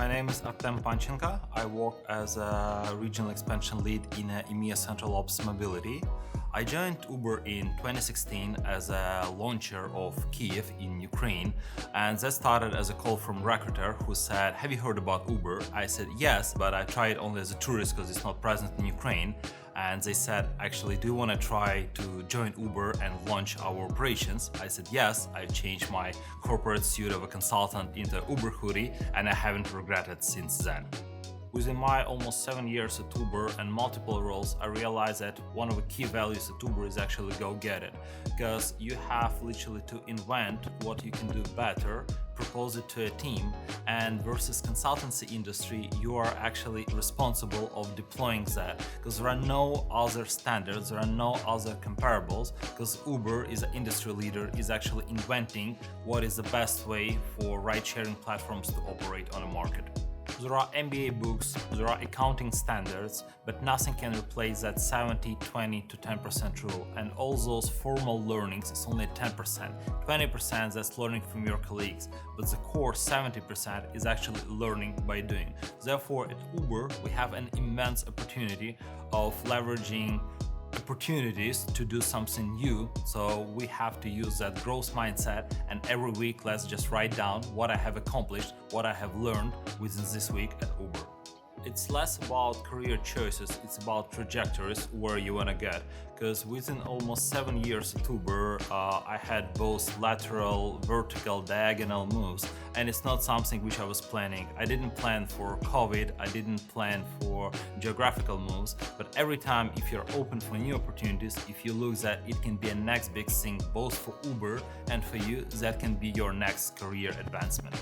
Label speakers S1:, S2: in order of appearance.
S1: my name is Artem Panchenko. I work as a regional expansion lead in EMEA Central Ops Mobility. I joined Uber in 2016 as a launcher of Kiev in Ukraine, and that started as a call from recruiter who said, "Have you heard about Uber?" I said yes, but I tried only as a tourist because it's not present in Ukraine. And they said, "Actually, do you want to try to join Uber and launch our operations?" I said yes. I changed my corporate suit of a consultant into Uber hoodie, and I haven't regretted since then. Within my almost 7 years at Uber and multiple roles, I realized that one of the key values at Uber is actually go get it. Because you have literally to invent what you can do better, propose it to a team, and versus consultancy industry, you are actually responsible of deploying that. Because there are no other standards, there are no other comparables, because Uber is an industry leader, is actually inventing what is the best way for ride-sharing platforms to operate on a market. There are MBA books, there are accounting standards, but nothing can replace that 70-20 to 10% rule. And all those formal learnings is only 10%. 20% that's learning from your colleagues, but the core 70% is actually learning by doing. Therefore, at Uber, we have an immense opportunity of leveraging opportunities to do something new, so we have to use that growth mindset, and every week let's just write down what I have accomplished, what I have learned within this week at Uber. It's less about career choices, it's about trajectories where you want to get. Because within almost 7 years at Uber, I had both lateral, vertical, diagonal moves, and it's not something which I was planning. I didn't plan for COVID, I didn't plan for geographical moves, but every time if you're open for new opportunities, if you look that it can be a next big thing both for Uber and for you, that can be your next career advancement.